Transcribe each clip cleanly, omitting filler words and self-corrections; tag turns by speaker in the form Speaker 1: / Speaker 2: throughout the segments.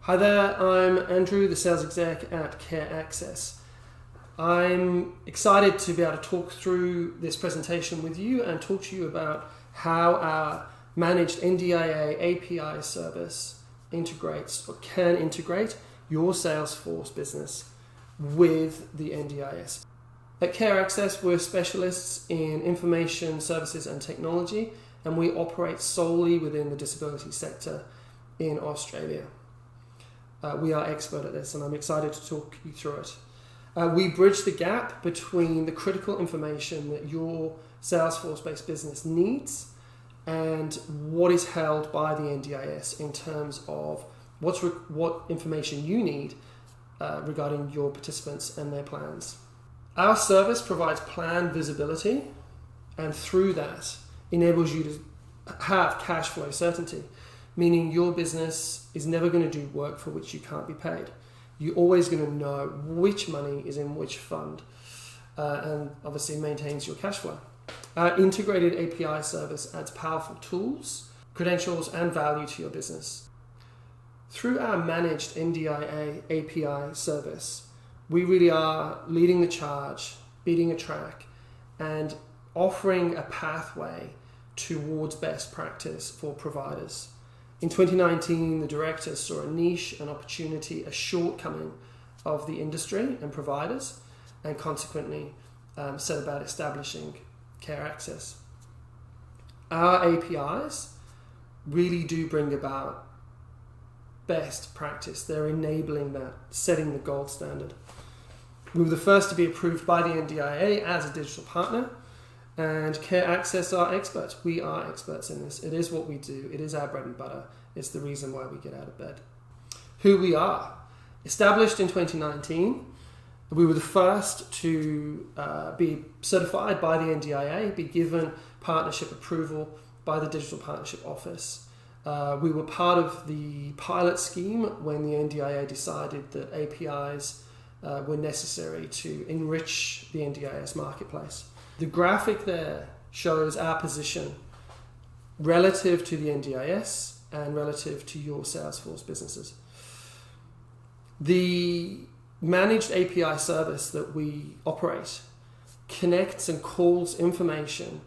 Speaker 1: Hi there, I'm Andrew, the sales exec at Care Access. I'm excited to be able to talk through this presentation with you and talk to you about how our managed NDIA API service integrates or can integrate your Salesforce business with the NDIS. At Care Access, we're specialists in information services and technology, and we operate solely within the disability sector in Australia. We are expert at this, and I'm excited to talk you through it. We bridge the gap between the critical information that your Salesforce-based business needs and what is held by the NDIS in terms of what information you need regarding your participants and their plans. Our service provides plan visibility, and through that enables you to have cash flow certainty, meaning your business is never going to do work for which you can't be paid. You're always going to know which money is in which fund, and obviously maintains your cash flow. Our integrated API service adds powerful tools, credentials, and value to your business. Through our managed NDIA API service, we really are leading the charge, beating a track, and offering a pathway towards best practice for providers. In 2019, the directors saw a niche, an opportunity, a shortcoming of the industry and providers, and consequently set about establishing Care Access. Our APIs really do bring about best practice. They're enabling that, setting the gold standard. We were the first to be approved by the NDIA as a digital partner, and Care Access are experts. We are experts in this. It is what we do. It is our bread and butter. It's the reason why we get out of bed. Who we are. Established in 2019, we were the first to be certified by the NDIA, be given partnership approval by the Digital Partnership Office. We were part of the pilot scheme when the NDIA decided that APIs were necessary to enrich the NDIS marketplace. The graphic there shows our position relative to the NDIS and relative to your Salesforce businesses. The managed API service that we operate connects and calls information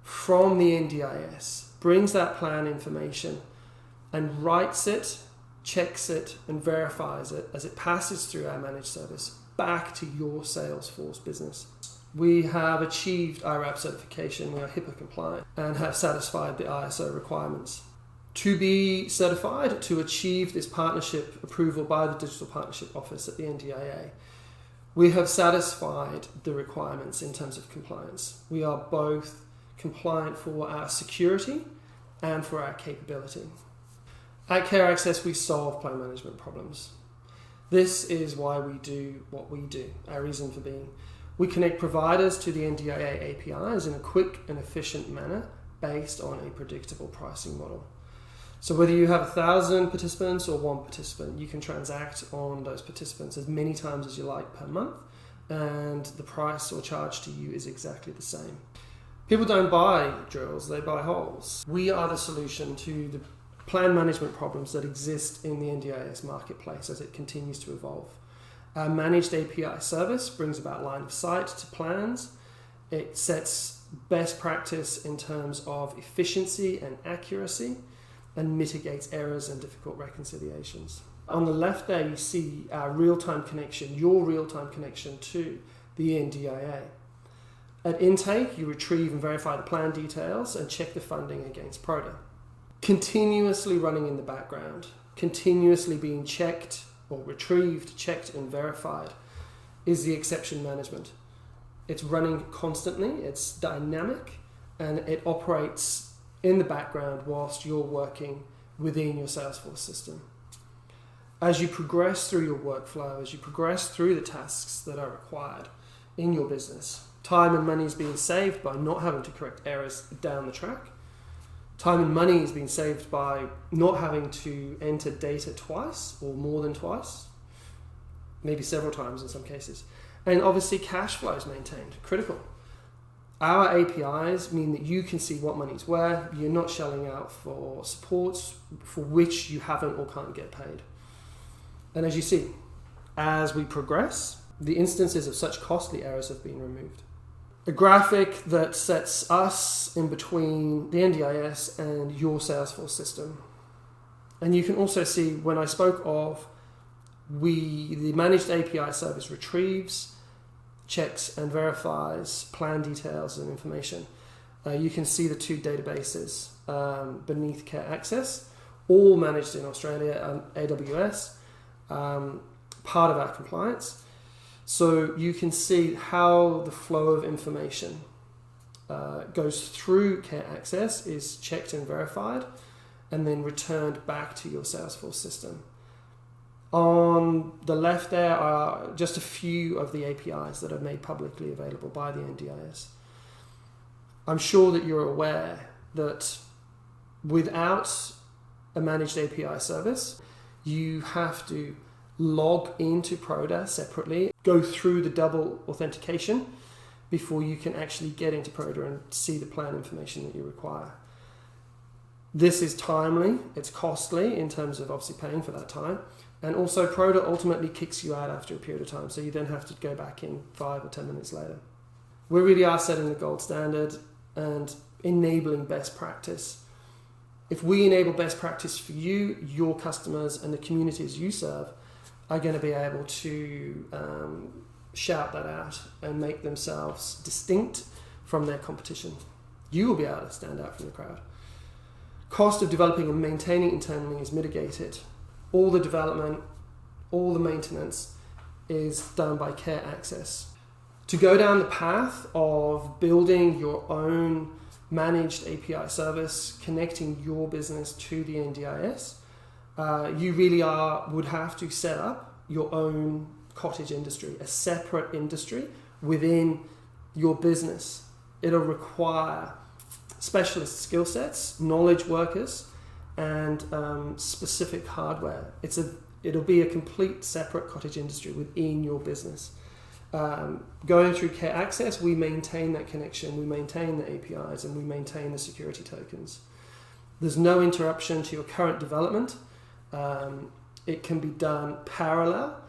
Speaker 1: from the NDIS, brings that plan information and writes it, checks it, and verifies it as it passes through our managed service back to your Salesforce business. We have achieved IRAP certification, we are HIPAA compliant, and have satisfied the ISO requirements. To be certified, to achieve this partnership approval by the Digital Partnership Office at the NDIA, we have satisfied the requirements in terms of compliance. We are both compliant for our security and for our capability. At Care Access, we solve plan management problems. This is why we do what we do, our reason for being. We connect providers to the NDIA APIs in a quick and efficient manner based on a predictable pricing model. So whether you have 1,000 participants or one participant, you can transact on those participants as many times as you like per month, and the price or charge to you is exactly the same. People don't buy drills, they buy holes. We are the solution to the plan management problems that exist in the NDIS marketplace as it continues to evolve. Our managed API service brings about line of sight to plans. It sets best practice in terms of efficiency and accuracy and mitigates errors and difficult reconciliations. On the left there, you see our real-time connection, your real-time connection to the NDIA. At intake, you retrieve and verify the plan details and check the funding against PROTA. Continuously running in the background, continuously being checked or retrieved, checked and verified is the exception management. It's running constantly, it's dynamic, and it operates in the background whilst you're working within your Salesforce system. As you progress through your workflow, as you progress through the tasks that are required in your business, time and money is being saved by not having to correct errors down the track. Time and money is being saved by not having to enter data twice or more than twice, maybe several times in some cases. And obviously cash flow is maintained, critical. Our APIs mean that you can see what money's where. You're not shelling out for supports for which you haven't or can't get paid. And as you see, as we progress, the instances of such costly errors have been removed. A graphic that sets us in between the NDIS and your Salesforce system. And you can also see when I spoke of the managed API service retrieves, checks and verifies plan details and information. You can see the two databases beneath Care Access, all managed in Australia and AWS, part of our compliance. So you can see how the flow of information goes through Care Access, is checked and verified, and then returned back to your Salesforce system. On the left there are just a few of the APIs that are made publicly available by the NDIS. I'm sure that you're aware that without a managed API service, you have to log into Proda separately, go through the double authentication before you can actually get into Proda and see the plan information that you require. This is timely, it's costly in terms of obviously paying for that time, and also Proda ultimately kicks you out after a period of time, so you then have to go back in 5 or 10 minutes later. We really are setting the gold standard and enabling best practice. If we enable best practice for you, your customers and the communities you serve are going to be able to shout that out and make themselves distinct from their competition. You will be able to stand out from the crowd. Cost of developing and maintaining internally is mitigated. All the development, all the maintenance is done by Care Access. To go down the path of building your own managed API service, connecting your business to the NDIS, you really would have to set up your own cottage industry, a separate industry within your business. It'll require specialist skill sets, knowledge workers, and specific hardware. It'll be a complete separate cottage industry within your business. Going through Care Access, we maintain that connection, we maintain the APIs, and we maintain the security tokens. There's no interruption to your current development. It can be done parallel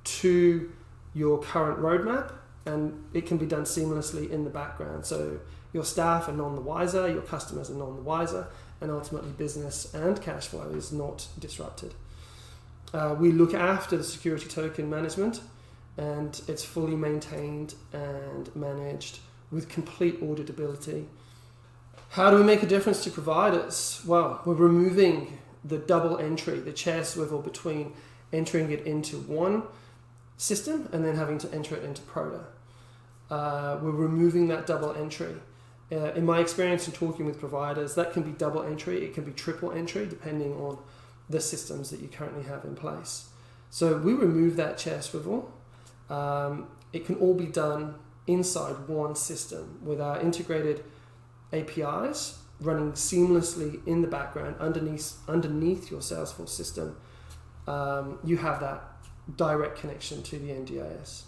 Speaker 1: to your current roadmap, and it can be done seamlessly in the background. So your staff are none the wiser, your customers are none the wiser, and ultimately business and cash flow is not disrupted. We look after the security token management, and it's fully maintained and managed with complete auditability. How do we make a difference to providers? Well, we're removing the double entry, the chair swivel between entering it into one system and then having to enter it into Proda. We're removing that double entry. In my experience in talking with providers, that can be double entry, it can be triple entry, depending on the systems that you currently have in place. So we remove that chair swivel. It can all be done inside one system with our integrated APIs running seamlessly in the background underneath your Salesforce system. You have that direct connection to the NDIS.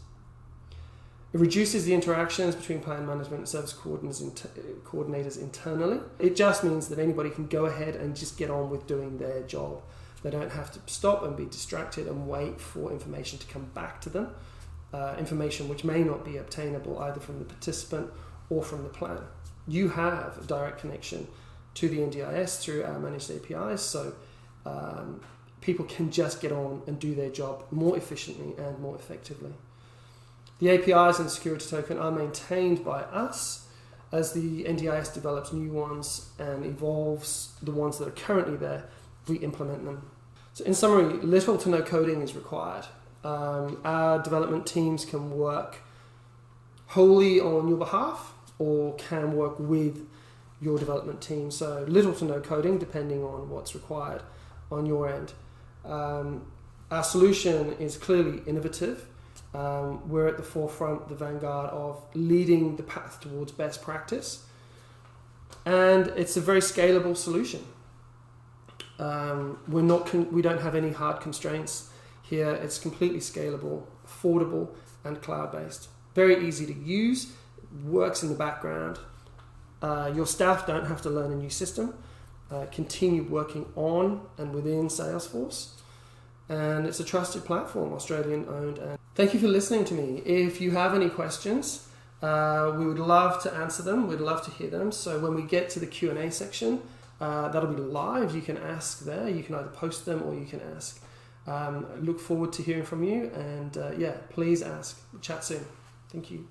Speaker 1: It reduces the interactions between plan management and service coordinators internally. It just means that anybody can go ahead and just get on with doing their job. They don't have to stop and be distracted and wait for information to come back to them, information which may not be obtainable either from the participant or from the plan. You have a direct connection to the NDIS through our managed APIs, so people can just get on and do their job more efficiently and more effectively. The APIs and the security token are maintained by us. As the NDIS develops new ones and evolves the ones that are currently there, we implement them. So in summary, little to no coding is required. Our development teams can work wholly on your behalf or can work with your development team. So little to no coding depending on what's required on your end. Our solution is clearly innovative. We're at the forefront, the vanguard of leading the path towards best practice. And it's a very scalable solution. We don't have any hard constraints here. It's completely scalable, affordable, and cloud-based. Very easy to use, works in the background. Your staff don't have to learn a new system. Continue working on and within Salesforce. and it's a trusted platform, Australian owned. And thank you for listening to me. If you have any questions, we would love to answer them. We'd love to hear them. So when we get to the Q&A section, that'll be live. You can ask there. You can either post them or you can ask. Look forward to hearing from you, and please ask. Chat soon. Thank you.